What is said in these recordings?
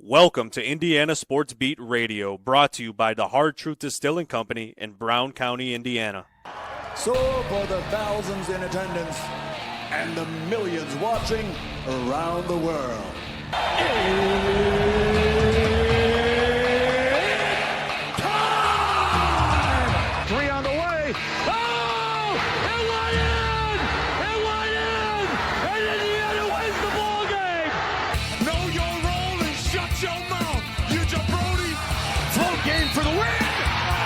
Welcome to Indiana Sports Beat Radio, brought to you by the Hard Truth Distilling Company in Brown County, Indiana. So for the thousands in attendance and the millions watching around the world, it's time! Three on the way. Oh! It went in! It went in! And Indiana wins the ball game! Know your role and shut your mouth, you jabroni! Float game for the win!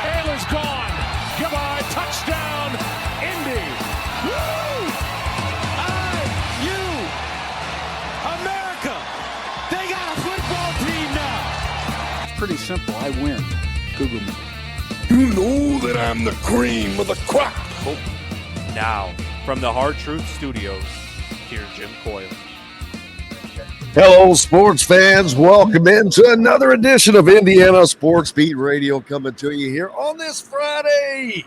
Ayler's gone. Goodbye. Touchdown, Indy. Woo! IU America. They got a football team now. It's pretty simple. I win. Google me. You know that I'm the cream of the crop. Now, from the Hard Truth Studios, here's Jim Coyle. Hello, sports fans. Welcome into another edition of Indiana Sports Beat Radio coming to you here on this Friday.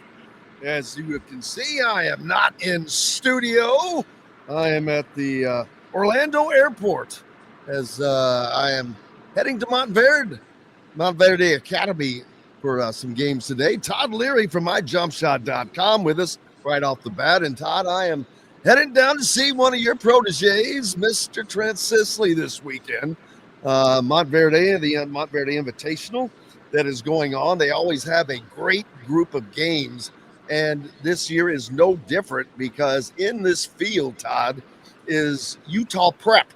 As you can see, I am not in studio. I am at the Orlando Airport as I am heading to Montverde Academy for some games today. Todd Leary from myjumpshot.com with us right off the bat. And Todd, I am heading down to see one of your proteges, Mr. Trent Sisley, this weekend. Montverde, the Montverde Invitational that is going on. They always have a great group of games, and this year is no different because in this field, Todd, is Utah Prep.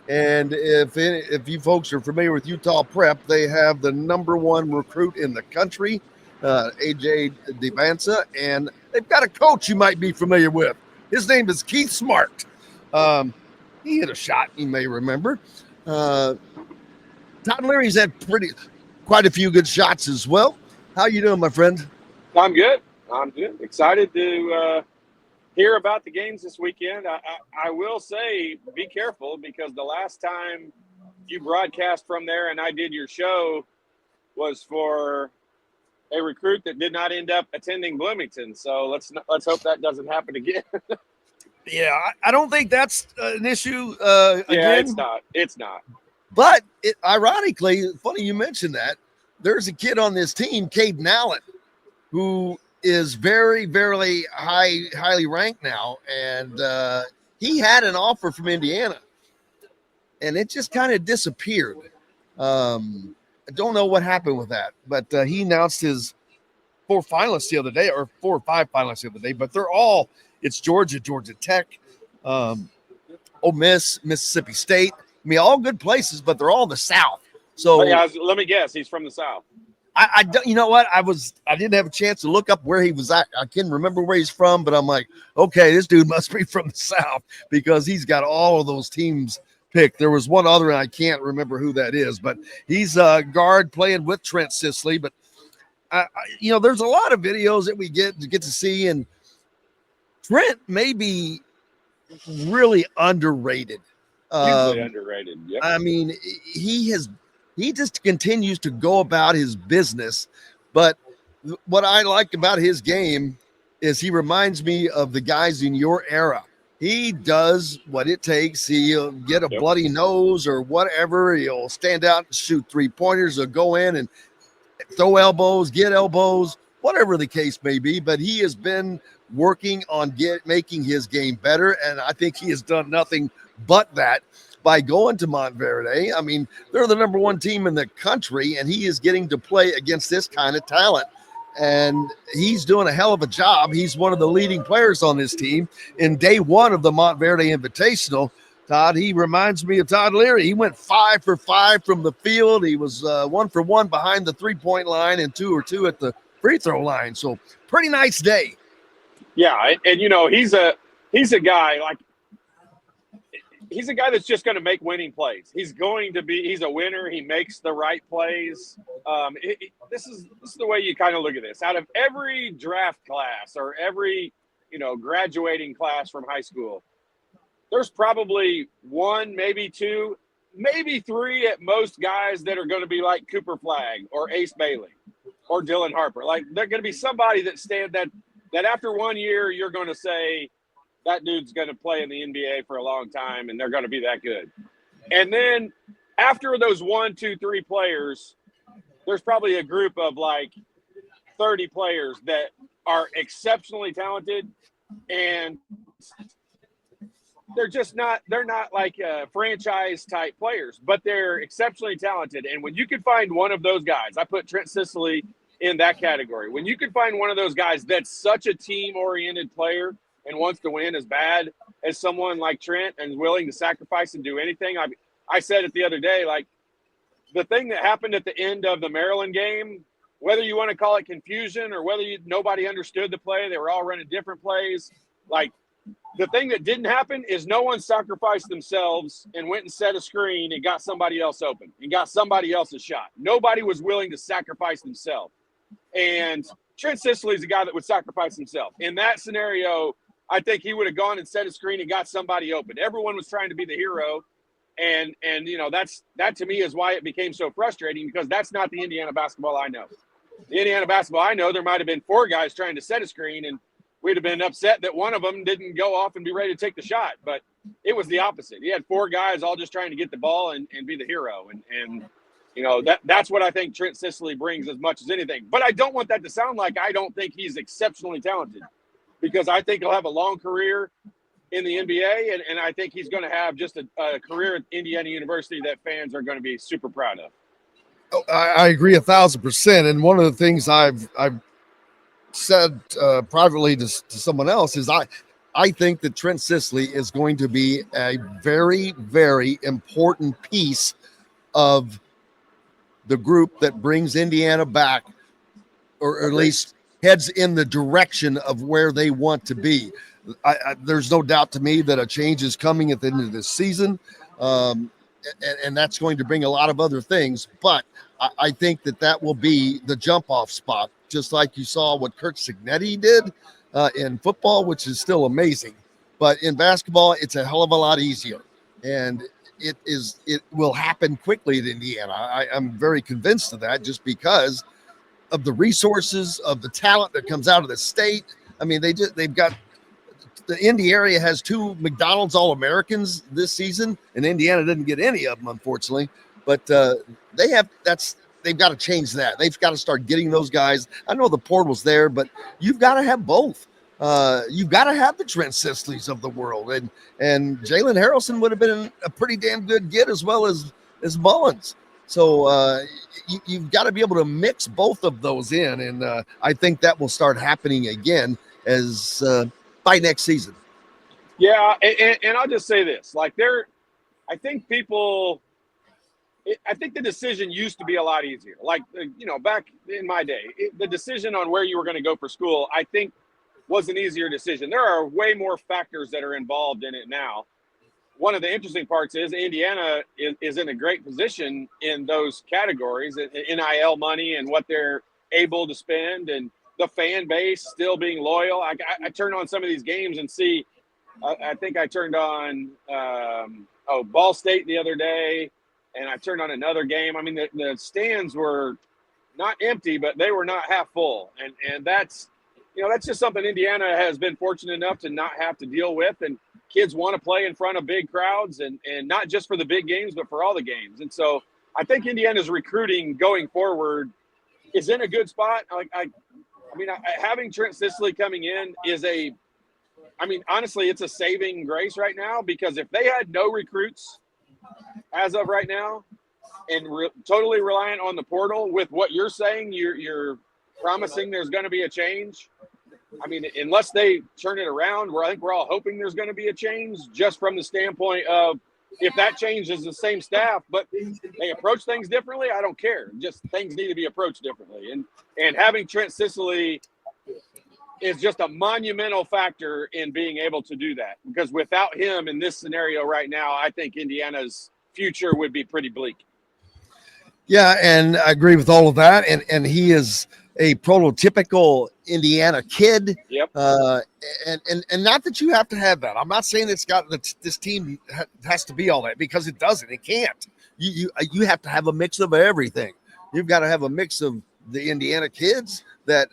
And if you folks are familiar with Utah Prep, they have the number one recruit in the country, AJ DeVanza, and they've got a coach you might be familiar with. His name is Keith Smart. He hit a shot, you may remember. Todd Leary's had quite a few good shots as well. How you doing, my friend? I'm good. Excited to hear about the games this weekend. I will say, be careful, because the last time you broadcast from there and I did your show was for a recruit that did not end up attending Bloomington. So let's hope that doesn't happen again. Yeah, I don't think that's an issue Yeah, again. It's not. But ironically, funny you mentioned that. There's a kid on this team, Caden Allen, who is very, very highly ranked now. And he had an offer from Indiana, and it just kind of disappeared. I don't know what happened with that, but he announced his 4 finalists the other day, or 4 or 5 finalists the other day, but it's Georgia, Georgia Tech, Ole Miss, Mississippi State. I mean, all good places, but they're all in the South. So Let me guess, he's from the South. I don't, you know what? I didn't have a chance to look up where he was at. I can't remember where he's from, but I'm like, okay, this dude must be from the South because he's got all of those teams picked. There was one other, and I can't remember who that is, but he's a guard playing with Trent Sisley. But there's a lot of videos that we get to see, and Trent may be really underrated. Hugely underrated. Yep. I mean, he just continues to go about his business. But what I like about his game is he reminds me of the guys in your era. He does what it takes. He'll get a bloody nose or whatever. He'll stand out and shoot 3-pointers or go in and throw elbows, get elbows, whatever the case may be. But he has been working on making his game better, and I think he has done nothing but that by going to Montverde. I mean, they're the number one team in the country, and he is getting to play against this kind of talent. And he's doing a hell of a job. He's one of the leading players on this team. In day one of the Montverde Invitational, Todd, he reminds me of Todd Leary. He went 5 for 5 from the field. He was 1 for 1 behind the 3-point line and 2 or 2 at the free throw line. So pretty nice day. Yeah, and he's a guy like. He's a guy that's just going to make winning plays. He's a winner. He makes the right plays. This is the way you kind of look at this. Out of every draft class or every, graduating class from high school, there's probably 1, maybe 2, maybe 3 at most guys that are going to be like Cooper Flagg or Ace Bailey or Dylan Harper. Like, they're going to be somebody that after 1 year, you're going to say, that dude's going to play in the NBA for a long time, and they're going to be that good. And then after those 1, 2, 3 players, there's probably a group of like 30 players that are exceptionally talented, and they're not like franchise type players, but they're exceptionally talented. And when you can find one of those guys, I put Trent Sisley in that category. When you can find one of those guys that's such a team oriented player and wants to win as bad as someone like Trent and willing to sacrifice and do anything. I said it the other day, like the thing that happened at the end of the Maryland game, whether you want to call it confusion or whether nobody understood the play, they were all running different plays. Like the thing that didn't happen is no one sacrificed themselves and went and set a screen and got somebody else open and got somebody else a shot. Nobody was willing to sacrifice themselves. And Trent Sisley is a guy that would sacrifice himself. In that scenario, I think he would have gone and set a screen and got somebody open. Everyone was trying to be the hero. And you know, that to me is why it became so frustrating, because that's not the Indiana basketball I know. The Indiana basketball I know, there might have been 4 guys trying to set a screen, and we'd have been upset that one of them didn't go off and be ready to take the shot. But it was the opposite. He had 4 guys all just trying to get the ball and be the hero. And you know, that's what I think Trent Sisley brings as much as anything. But I don't want that to sound like I don't think he's exceptionally talented, because I think he'll have a long career in the NBA, and I think he's going to have just a career at Indiana University that fans are going to be super proud of. I agree 1,000%. And one of the things I've said privately to someone else is I think that Trent Sisley is going to be a very, very important piece of the group that brings Indiana back, or at least heads in the direction of where they want to be. There's no doubt to me that a change is coming at the end of this season, and that's going to bring a lot of other things. But I think that will be the jump-off spot, just like you saw what Kirk Cignetti did in football, which is still amazing. But in basketball, it's a hell of a lot easier, and it will happen quickly at Indiana. I'm very convinced of that, just because of the resources, of the talent that comes out of the state. I mean, they've got. The Indy area has 2 McDonald's All-Americans this season, and Indiana didn't get any of them, unfortunately. But they've got to change that. They've got to start getting those guys. I know the portal's there, but you've got to have both. You've got to have the Trent Sisleys of the world, and Jalen Harrelson would have been a pretty damn good get, as well as Mullins. So you've got to be able to mix both of those in, and I think that will start happening again as by next season. Yeah, and I'll just say this: like I think the decision used to be a lot easier. Like, you know, back in my day, the decision on where you were going to go for school, I think, was an easier decision. There are way more factors that are involved in it now. One of the interesting parts is Indiana is in a great position in those categories, NIL money and what they're able to spend, and the fan base still being loyal. I turn on some of these games and see, I think I turned on Ball State the other day, and I turned on another game. I mean, the stands were not empty, but they were not half full. And that's, you know, that's just something Indiana has been fortunate enough to not have to deal with. And kids want to play in front of big crowds, and not just for the big games, but for all the games. And so I think Indiana's recruiting going forward is in a good spot. Having Trent Sisley coming in is honestly, it's a saving grace right now, because if they had no recruits as of right now and totally reliant on the portal, with what you're saying, you're promising there's going to be a change. I mean, unless they turn it around, I think we're all hoping there's going to be a change, just from the standpoint of, if that change is the same staff, but they approach things differently, I don't care. Just things need to be approached differently. And having Trent Sisley is just a monumental factor in being able to do that, because without him in this scenario right now, I think Indiana's future would be pretty bleak. Yeah, and I agree with all of that. And he is a prototypical Indiana kid. Yep. And not that you have to have that. I'm not saying this team has to be all that, because it doesn't. It can't. You have to have a mix of everything. You've got to have a mix of the Indiana kids that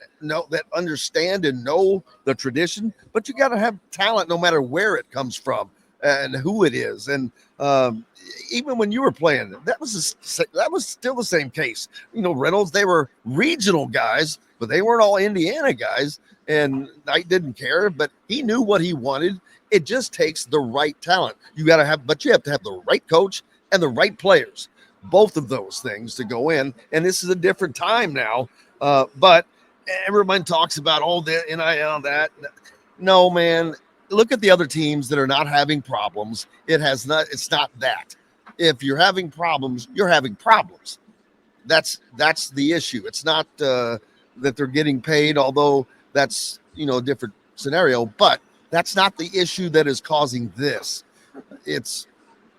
understand and know the tradition, but you got to have talent no matter where it comes from. and who it is. And even when you were playing, that was still the same case. Reynolds, they were regional guys, but they weren't all Indiana guys. And Knight didn't care, but he knew what he wanted. It just takes the right talent. You have to have the right coach and the right players, both of those things to go in. And this is a different time now. But everyone talks about all the NIL that. No, man. Look at the other teams that are not having problems. It's not that. If you're having problems, you're having problems. That's the issue. It's not that they're getting paid, although that's a different scenario. But that's not the issue that is causing this. It's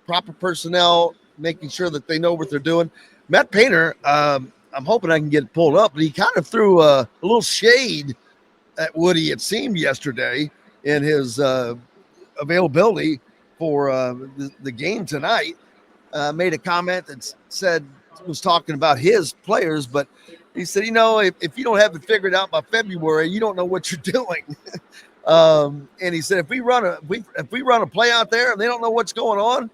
proper personnel, making sure that they know what they're doing. Matt Painter, I'm hoping I can get it pulled up, but he kind of threw a little shade at Woody, it seemed, yesterday in his availability for the game tonight. Made a comment that was talking about his players, but he said, if you don't have it figured out by February, you don't know what you're doing. And he said, if we run a play out there and they don't know what's going on,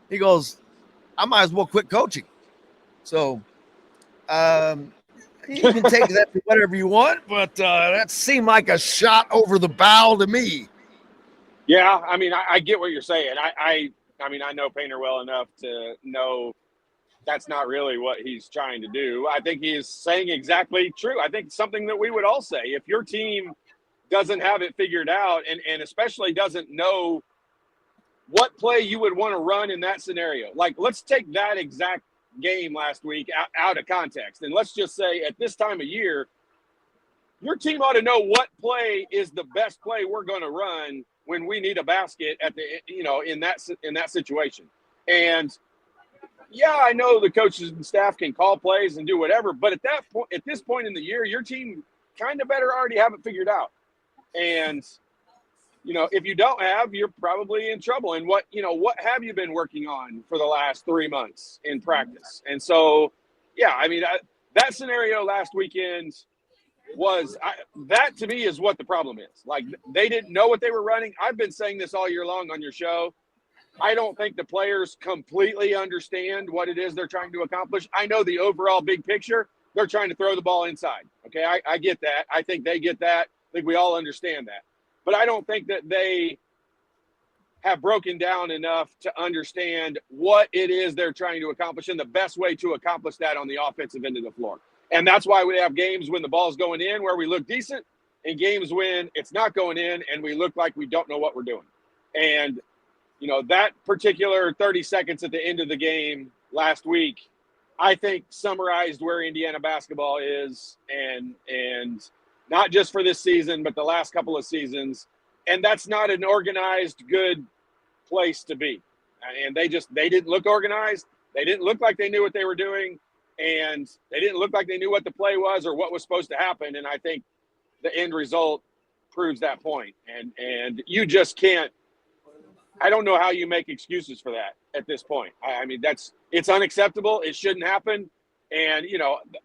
he goes, I might as well quit coaching. So you can take that for whatever you want, but that seemed like a shot over the bow to me. Yeah, I mean, I get what you're saying. I know Painter well enough to know that's not really what he's trying to do. I think he is saying exactly true. I think something that we would all say. If your team doesn't have it figured out and especially doesn't know what play you would want to run in that scenario. Like, let's take that exact game last week out of context. And let's just say at this time of year, your team ought to know what play is the best play we're going to run when we need a basket at the, in that situation. And yeah, I know the coaches and staff can call plays and do whatever, but at this point in the year, your team kind of better already have it figured out. And, if you don't have, you're probably in trouble. And what have you been working on for the last 3 months in practice? And so, yeah, I mean, that scenario last weekend that to me is what the problem is. Like, they didn't know what they were running. I've been saying this all year long on your show. I don't think the players completely understand what it is they're trying to accomplish. I know the overall big picture. They're trying to throw the ball inside. Okay, I get that. I think they get that. I think we all understand that. But I don't think that they have broken down enough to understand what it is they're trying to accomplish and the best way to accomplish that on the offensive end of the floor. And that's why we have games when the ball's going in where we look decent and games when it's not going in and we look like we don't know what we're doing. And, that particular 30 seconds at the end of the game last week, I think summarized where Indiana basketball is and not just for this season, but the last couple of seasons. And that's not an organized, good place to be. And they didn't look organized. They didn't look like they knew what they were doing. And they didn't look like they knew what the play was or what was supposed to happen. And I think the end result proves that point. And you just can't, I don't know how you make excuses for that at this point. I mean, it's unacceptable. It shouldn't happen. And,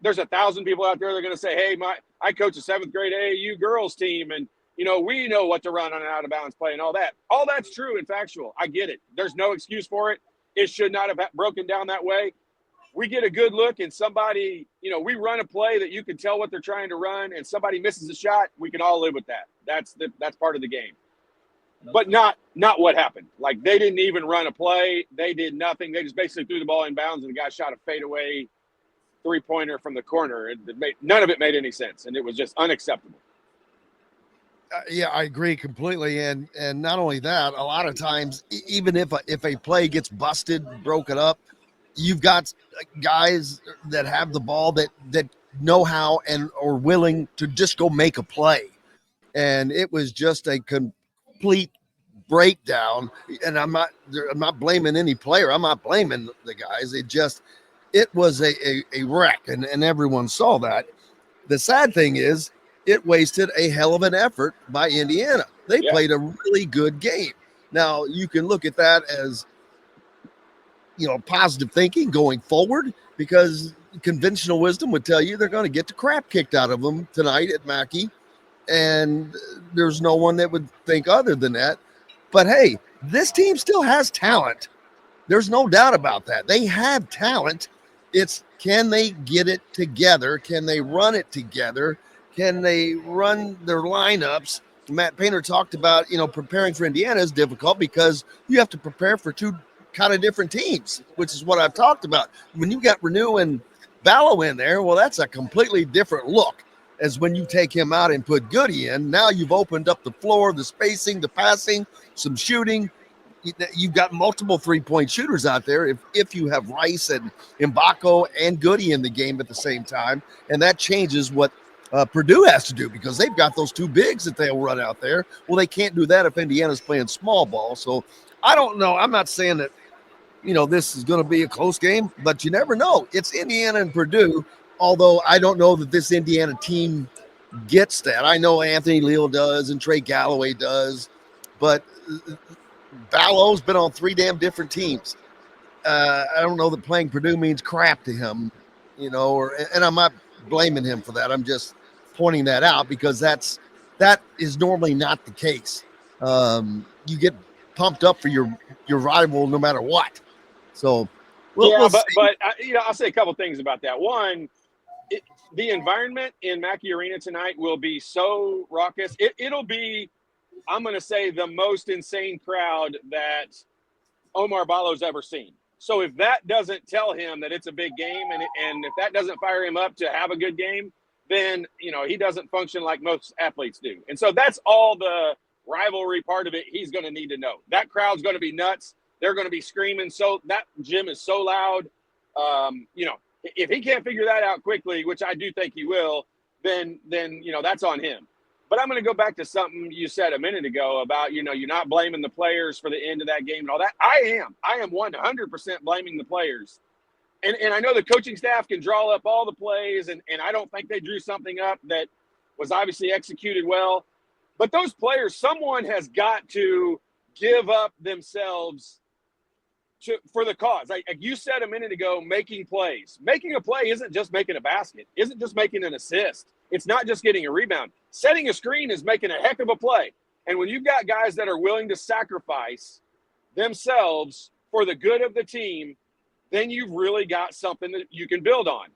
there's 1,000 people out there that are going to say, hey, I coach a 7th grade AAU girls team. And, we know what to run on an out of bounds play and all that. All that's true and factual. I get it. There's no excuse for it. It should not have broken down that way. We get a good look and somebody, we run a play that you can tell what they're trying to run and somebody misses a shot. We can all live with that. That's part of the game. But not what happened. Like, they didn't even run a play. They did nothing. They just basically threw the ball in bounds and the guy shot a fadeaway three-pointer from the corner. None of it made any sense, and it was just unacceptable. Yeah, I agree completely. And not only that, a lot of times, even if a play gets busted, broken up, you've got guys that have the ball that know how and are willing to just go make a play. And it was just a complete breakdown. And I'm not blaming any player. I'm not blaming the guys. It was a wreck, and everyone saw that. The sad thing is, it wasted a hell of an effort by Indiana. They played a really good game. Now, you can look at that as, positive thinking going forward, because conventional wisdom would tell you they're going to get the crap kicked out of them tonight at Mackey. And there's no one that would think other than that. But hey, this team still has talent. There's no doubt about that. They have talent. It's, can they get it together? Can they run it together? Can they run their lineups? Matt Painter talked about, preparing for Indiana is difficult because you have to prepare for two kind of different teams, which is what I've talked about. When you got Renew and Ballo in there, well, that's a completely different look as when you take him out and put Goody in. Now you've opened up the floor, the spacing, the passing, some shooting. You've got multiple three-point shooters out there if you have Rice and Mbako and Goody in the game at the same time, and that changes what Purdue has to do because they've got those two bigs that they'll run out there. Well, they can't do that if Indiana's playing small ball. So I don't know. I'm not saying that, this is going to be a close game, but you never know. It's Indiana and Purdue, although I don't know that this Indiana team gets that. I know Anthony Leal does and Trey Galloway does, but Ballo's been on three damn different teams. I don't know that playing Purdue means crap to him, and I'm not blaming him for that. I'm just pointing that out because that is normally not the case. You get pumped up for your rival no matter what. So, we'll see. but I'll say a couple things about that. One, the environment in Mackey Arena tonight will be so raucous. It'll be, I'm going to say, the most insane crowd that Omar Ballo's ever seen. So if that doesn't tell him that it's a big game and if that doesn't fire him up to have a good game, then, he doesn't function like most athletes do. And so that's all the rivalry part of it he's going to need to know. That crowd's going to be nuts. They're going to be screaming. So that gym is so loud. If he can't figure that out quickly, which I do think he will, then that's on him. But I'm going to go back to something you said a minute ago about, you're not blaming the players for the end of that game and all that. I am 100% blaming the players. And I know the coaching staff can draw up all the plays, and I don't think they drew something up that was obviously executed well. But those players, someone has got to give up themselves for the cause. Like you said a minute ago, making plays. Making a play isn't just making a basket, isn't just making an assist. It's not just getting a rebound. Setting a screen is making a heck of a play. And when you've got guys that are willing to sacrifice themselves for the good of the team, then you've really got something that you can build on.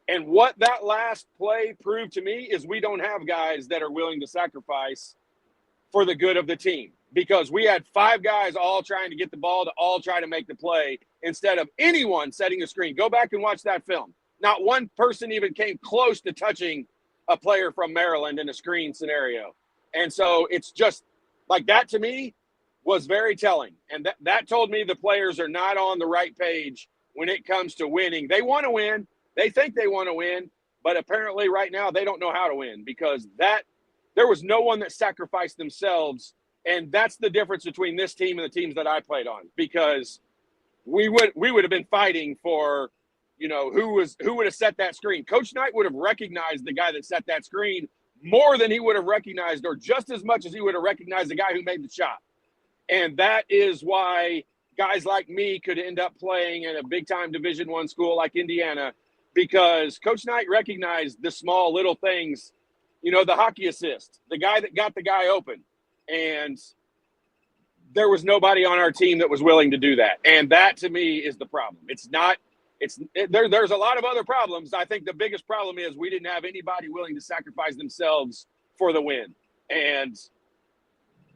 And what that last play proved to me is we don't have guys that are willing to sacrifice for the good of the team, because we had five guys all trying to get the ball to all try to make the play instead of anyone setting a screen. Go back and watch that film. Not one person even came close to touching a player from Maryland in a screen scenario. And so it's just like that, to me, was very telling. And that told me the players are not on the right page when it comes to winning. They want to win. They think they want to win, but apparently right now they don't know how to win, because there was no one that sacrificed themselves. And that's the difference between this team and the teams that I played on, because we would have been fighting for, who would have set that screen. Coach Knight would have recognized the guy that set that screen more than he would have recognized, or just as much as he would have recognized the guy who made the shot. And that is why guys like me could end up playing in a big-time Division I school like Indiana, because Coach Knight recognized the small little things, the hockey assist, the guy that got the guy open. And there was nobody on our team that was willing to do that. And that, to me, is the problem. There's a lot of other problems. I think the biggest problem is we didn't have anybody willing to sacrifice themselves for the win. And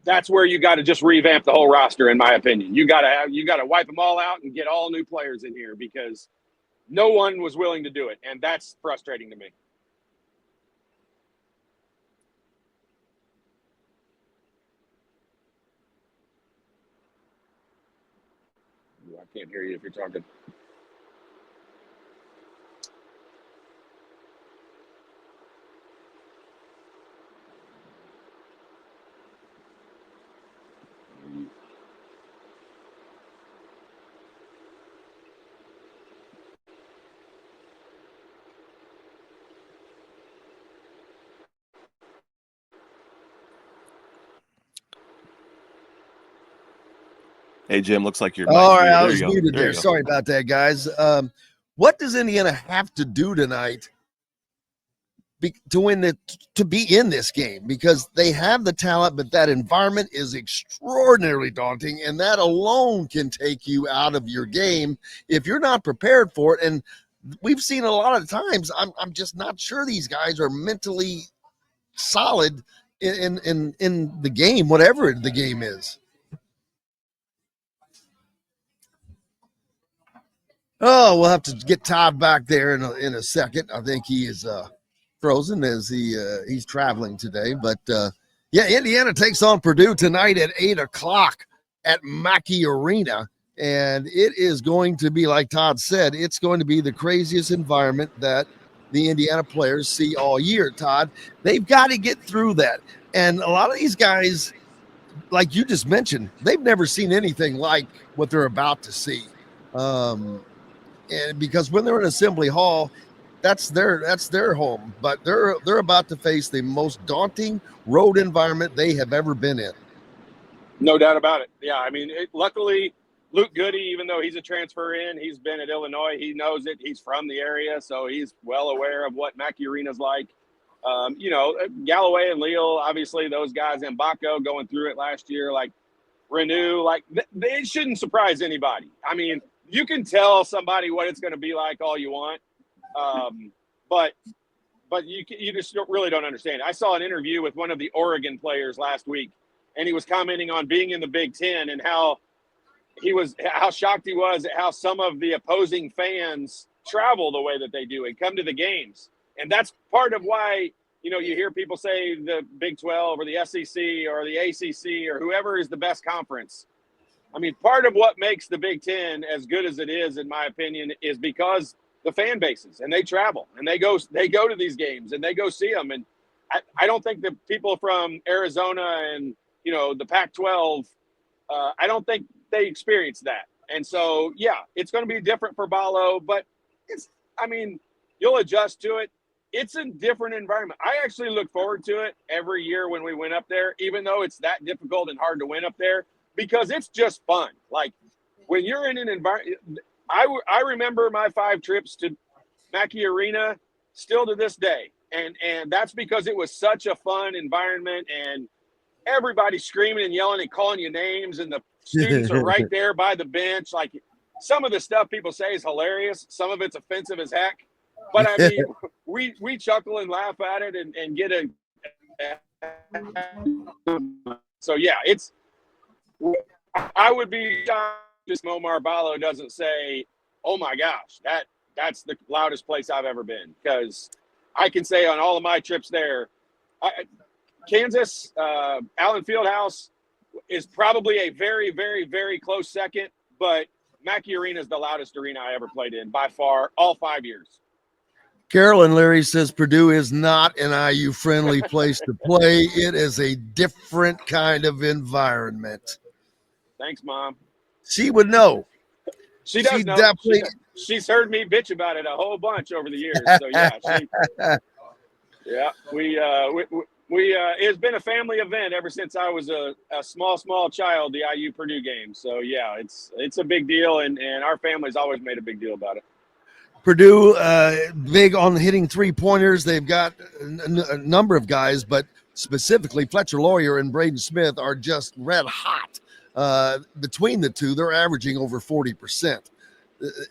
that's where you got to just revamp the whole roster, in my opinion. You got to wipe them all out and get all new players in here, because no one was willing to do it. And that's frustrating to me. I can't hear you if you're talking. Hey, Jim, looks like you're all right. muted. I There was you go. muted There there. you go. Sorry about that, guys. What does Indiana have to do tonight to be in this game, because they have the talent, but that environment is extraordinarily daunting, and that alone can take you out of your game if you're not prepared for it. And we've seen a lot of times, I'm just not sure these guys are mentally solid in the game, whatever the game is. Oh, we'll have to get Todd back there in a second. I think he is frozen as he's traveling today. But yeah, Indiana takes on Purdue tonight at 8:00 at Mackey Arena, and it is going to be, like Todd said, it's going to be the craziest environment that the Indiana players see all year. Todd, they've got to get through that, and a lot of these guys, like you just mentioned, they've never seen anything like what they're about to see. And because when they're in Assembly Hall, that's their home, but they're about to face the most daunting road environment they have ever been in. No doubt about it. Yeah, I mean, luckily, Luke Goody, even though he's a transfer in, he's been at Illinois. He knows it. He's from the area, so he's well aware of what Mackey Arena's like. Galloway and Leal, obviously, those guys, and Baco going through it last year, like Renew, like they shouldn't surprise anybody. I mean, you can tell somebody what it's going to be like all you want, but you just really don't understand. I saw an interview with one of the Oregon players last week, and he was commenting on being in the Big Ten and how shocked he was at how some of the opposing fans travel the way that they do and come to the games. And that's part of why, you hear people say the Big 12 or the SEC or the ACC or whoever is the best conference. I mean, part of what makes the Big Ten as good as it is, in my opinion, is because the fan bases, and they travel and they go to these games and they go see them. And I don't think the people from Arizona and, the Pac-12, I don't think they experience that. And so, yeah, it's going to be different for Balo, but you'll adjust to it. It's a different environment. I actually look forward to it every year when we win up there, even though it's that difficult and hard to win up there, because it's just fun. Like when you're in an environment, I remember my 5 trips to Mackey Arena still to this day. And that's because it was such a fun environment, and everybody screaming and yelling and calling you names, and the students are right there by the bench. Like, some of the stuff people say is hilarious. Some of it's offensive as heck. But I mean, we chuckle and laugh at it and get a. So yeah, I would be shocked if Omar Ballo doesn't say, "Oh my gosh, that's the loudest place I've ever been," because I can say on all of my trips there, Kansas, Allen Fieldhouse is probably a very, very, very close second, but Mackey Arena is the loudest arena I ever played in by far, all 5 years. Carolyn Leary says Purdue is not an IU-friendly place to play. It is a different kind of environment. Thanks, Mom. She would know. She does know. Definitely. She's heard me bitch about it a whole bunch over the years. So yeah, it's been a family event ever since I was a small child, the IU Purdue game. So yeah, it's a big deal, and our family's always made a big deal about it. Purdue, big on hitting 3-pointers. They've got a number of guys, but specifically Fletcher Lawyer and Braden Smith are just red hot. Between the two, they're averaging over 40%.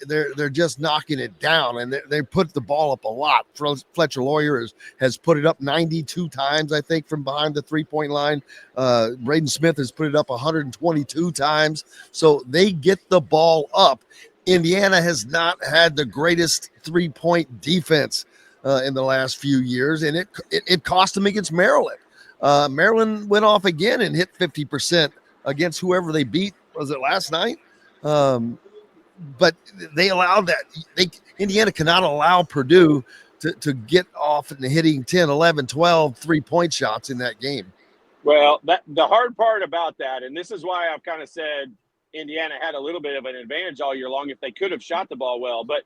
They're just knocking it down, and they put the ball up a lot. Fletcher Lawyer has put it up 92 times, I think, from behind the 3-point line. Braden Smith has put it up 122 times. So they get the ball up. Indiana has not had the greatest 3-point defense in the last few years, and it cost them against Maryland. Maryland went off again and hit 50% against whoever they beat. Was it last night? But they allowed that. Indiana cannot allow Purdue to get off and hitting 10, 11, 12 3-point shots in that game. Well, the hard part about that, and this is why I've kind of said Indiana had a little bit of an advantage all year long if they could have shot the ball well. But,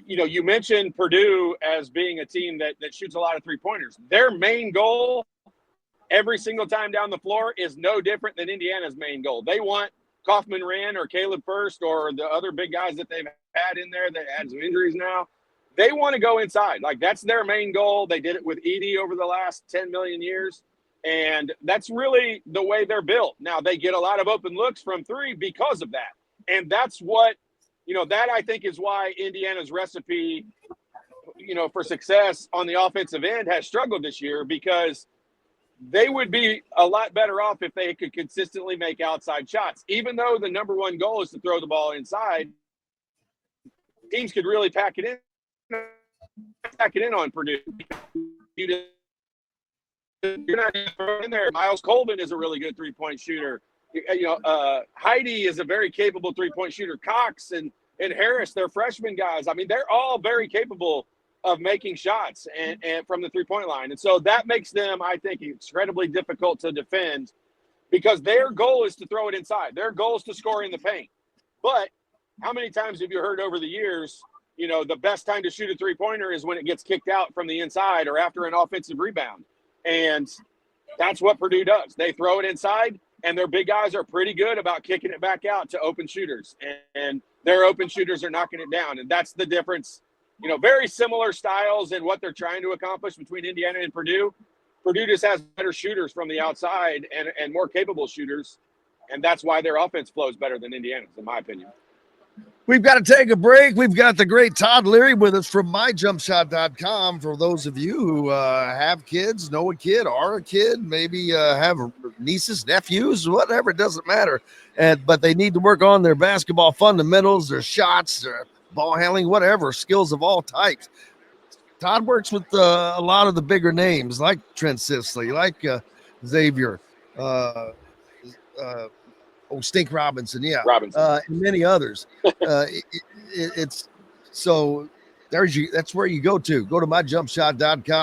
you mentioned Purdue as being a team that shoots a lot of 3-pointers. Their main goal every single time down the floor is no different than Indiana's main goal. They want Kaufman Wren or Caleb First or the other big guys that they've had in there that had some injuries now. they want to go inside. Like, that's their main goal. They did it with Edie over the last 10 million years. And that's really the way they're built. Now, they get a lot of open looks from three because of that. And that's what, that I think is why Indiana's recipe, for success on the offensive end has struggled this year, because they would be a lot better off if they could consistently make outside shots. Even though the number one goal is to throw the ball inside, teams could really pack it in on Purdue. You're not in there. Miles Colvin is a really good three-point shooter. Heidi is a very capable three-point shooter. Cox and Harris, they're freshman guys. I mean, they're all very capable of making shots and from the three-point line. And so that makes them, I think, incredibly difficult to defend, because their goal is to throw it inside. Their goal is to score in the paint. But how many times have you heard over the years, the best time to shoot a three-pointer is when it gets kicked out from the inside or after an offensive rebound? And that's what Purdue does. They throw it inside, and their big guys are pretty good about kicking it back out to open shooters. And their open shooters are knocking it down. And that's the difference. Very similar styles in what they're trying to accomplish between Indiana and Purdue. Purdue just has better shooters from the outside and more capable shooters. And that's why their offense flows better than Indiana's, in my opinion. We've got to take a break. We've got the great Todd Leary with us from myjumpshot.com. For those of you who have kids, know a kid, are a kid, maybe have nieces, nephews, whatever, it doesn't matter. But they need to work on their basketball fundamentals, their shots, their ball handling, whatever, skills of all types. Todd works with a lot of the bigger names like Trent Sisley, like Xavier, Stink Robinson, and many others. It's so that's where you go to myjumpshot.com.